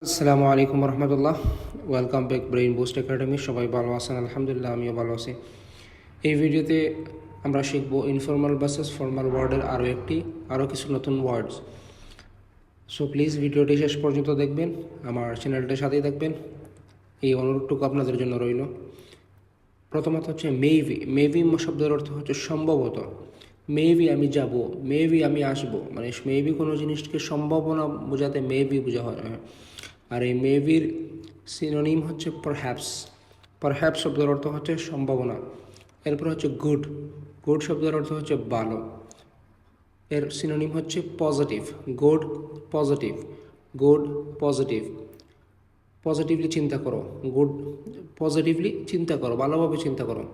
আসসালামু আলাইকুম রহমতুল্লাহ। Welcome back Brain Boost Academy. সবাই ভালো আছেন? আলহামদুলিল্লাহ, আমিও ভালো আছি। এই ভিডিওতে আমরা শিখব ইনফর্মাল ভার্সেস ফর্মাল ওয়ার্ডের আরও কিছু নতুন ওয়ার্ডস। সো প্লিজ ভিডিওটি শেষ পর্যন্ত দেখবেন, আমার চ্যানেলটার সাথেই দেখবেন, এই অনুরোধটুকু আপনাদের জন্য রইল। প্রথমত হচ্ছে মেবি। মেবি শব্দের অর্থ হচ্ছে সম্ভবত। মেবি আমি যাব, মেবি আমি আসবো, মানে মেবি কোনো জিনিসকে সম্ভাবনা বোঝাতে মেবি বোঝা হয়। আর এই মেবির সিনোনিম হচ্ছে পারহ্যাপস। পারহ্যাপস শব্দের অর্থ হচ্ছে সম্ভাবনা। এরপর হচ্ছে গুড। গুড শব্দের অর্থ হচ্ছে ভালো। এর সিনোনিম হচ্ছে positive. Good positive, good positive. Positively চিন্তা করো, গুড পজিটিভলি চিন্তা করো, ভালোভাবে চিন্তা করো,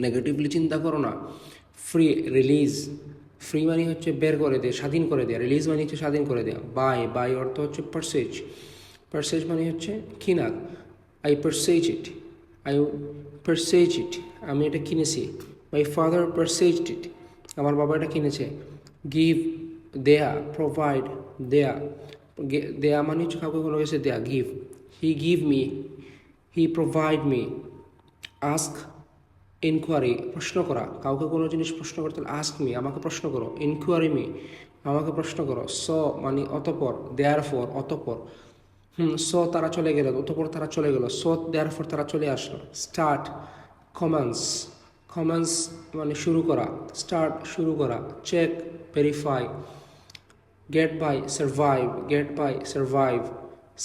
নেগেটিভলি চিন্তা করো না। Free release. ফ্রি মানে হচ্ছে বের করে দেয়, স্বাধীন করে দেয়া। রিলিজ মানে হচ্ছে স্বাধীন করে দেওয়া। বাই, বাই অর্থ হচ্ছে পারচেজ। পারচেজ মানে হচ্ছে কিনা। I purchase it, I purchase it, আমি এটা কিনেছি। মাই ফাদার পারচেজড ইট, আমার বাবা এটা কিনেছে। গিভ, দেয়া। প্রোভাইড, দেয়া। দেয়া মানে হচ্ছে কাউকে কোনো কিছু দেয়া। Give, he give me, he provide me. Ask, inquiry, প্রশ্ন করা। কাউকে কোনো জিনিস প্রশ্ন করতে হলে আস্ক মি, আমাকে প্রশ্ন করো। ইনকোয়ারি মি, আমাকে প্রশ্ন করো। স মানে অতপর, দেয়ার ফর অতপর। স তারা চলে গেল, অতপর তারা চলে গেল। স দেয়ার ফর তারা চলে আসলো। Start, commence. কমেন্স মানে শুরু করা। স্টার্ট শুরু করা। Check, verify. Get by, survive, get by, survive.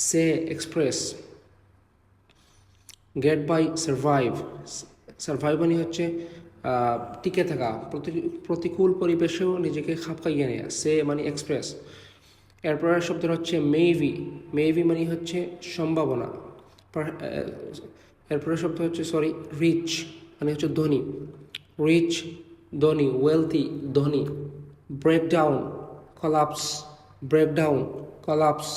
Say, express. Get by, survive. Survive মানে হচ্ছে টিকে থাকা, প্রতিকূল পরিবেশেও নিজেকে খাপ খাইয়ে নেয়া। সে মানে এক্সপ্রেস। এরপরের শব্দ হচ্ছে মেবি। মেবি মানে হচ্ছে সম্ভাবনা। এরপরের শব্দ হচ্ছে রিচ মানে হচ্ছে ধনী। রিচ, ধনী। ওয়েলথি, ধনী। Breakdown, collapse. Breakdown, collapse.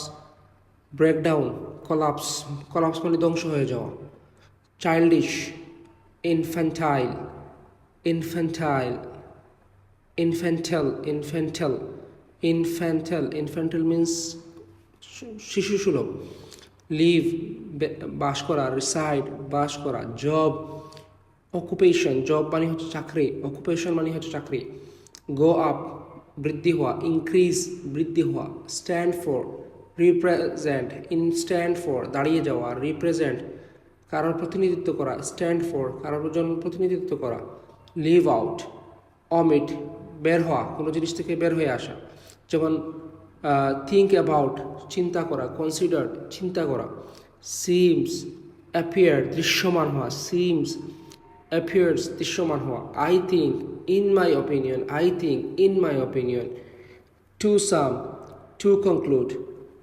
Breakdown, collapse. Collapse মানে ধ্বংস হয়ে যাওয়া। Childish, infantile, infantile. Infantile, infantile, infantile. Infantile means শিশু সুলভ। লিভ, বাস করা। রিসাইড, বাস করা। Job, occupation. জব মানে হচ্ছে চাকরি, অকুপেশন মানে হচ্ছে চাকরি। গো আপ, বৃদ্ধি হওয়া। ইনক্রিজ, বৃদ্ধি হওয়া। Stand for, represent. Stand for, দাঁড়িয়ে যাওয়া। রিপ্রেজেন্ট, কারোর প্রতিনিধিত্ব করা। স্ট্যান্ড ফর, কারোর জন্য প্রতিনিধিত্ব করা। লিভ আউট, অমিট, বের হওয়া, কোনো জিনিস থেকে বের হয়ে আসা। যেমন থিঙ্ক অ্যাবাউট, চিন্তা করা। কনসিডার, চিন্তা করা। সিমস, অ্যাপিয়ার, দৃশ্যমান হওয়া। সিমস, অ্যাপিয়ার্স, দৃশ্যমান হওয়া। I think, in my opinion. I think, in my opinion. To sum, to conclude.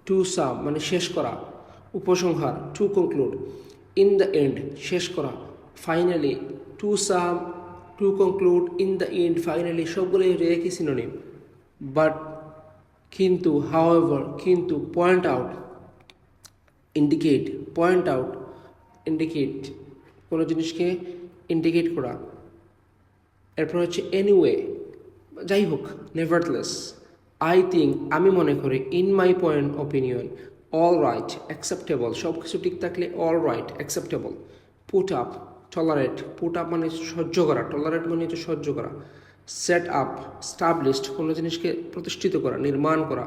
To sum মানে শেষ করা, উপসংহার। To conclude. In the end, শেষ করা। Finally, to sum, to conclude, in the end, finally, সবগুলোই একই সিনোনিম। বাট, কিন্তু, however, কিন্তু। Point out, indicate. Point out, indicate, কোনো জিনিসকে ইন্ডিকেট করা। এরপর হচ্ছে এনিওয়ে, যাই হোক। নেভারথলেস, আই থিঙ্ক, আমি মনে করি। In my point opinion. All right, acceptable, সব কিছু ঠিক থাকলে all right, acceptable. Put up, tolerate. Put up মানে সহ্য করা, টলারেট মানে হচ্ছে সহ্য করা। সেট আপ, স্টাবলিশড, কোনো জিনিসকে প্রতিষ্ঠিত করা, নির্মাণ করা।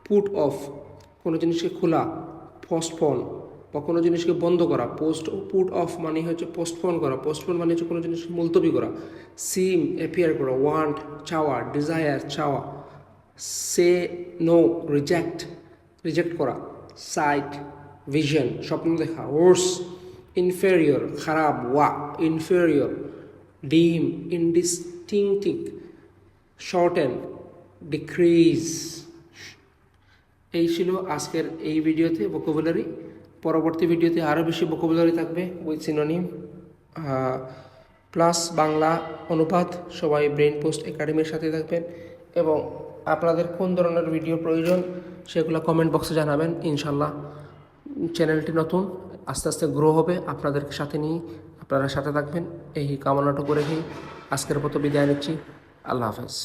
পুট অফ, কোনো জিনিসকে খোলা। পোস্টপন বা কোনো জিনিসকে বন্ধ করা। পুট অফ মানে হচ্ছে পোস্টপন করা। পোস্টপন মানে হচ্ছে কোনো জিনিসকে মুলতবি করা। সিম, অ্যাপিয়ার করা। ওয়ান্ট, চাওয়া। ডিজায়ার, চাওয়া। সে নো, রিজেক্ট, রিজেক্ট করা। সাইট, ভিশন, স্বপ্ন দেখা। ওর্স, ইনফেরিয়র, খারাপ। ওয়া, ইনফেরিয়র। ডিম, ইনডিস্টিংটিভ। Shorten, decrease. এই ছিল আজকের এই ভিডিওতে ভোকাবুলারি। পরবর্তী ভিডিওতে আরও বেশি ভোকাবুলারি থাকবে উইথ সিনোনিম প্লাস বাংলা অনুবাদ। সবাই ব্রেইন পোস্ট একাডেমির সাথে থাকবেন এবং আপনাদের কোন ধরনের ভিডিও প্রয়োজন সেগুলো কমেন্ট বক্সে জানাবেন। ইনশাল্লাহ চ্যানেলটি নতুন, আস্তে আস্তে গ্রো হবে। আপনাদের সাথে নিয়ে আপনারা সাথে থাকবেন, এই কামনাটুকু রেখেই আজকের মতো বিদায় নিচ্ছি। আল্লাহ হাফেজ।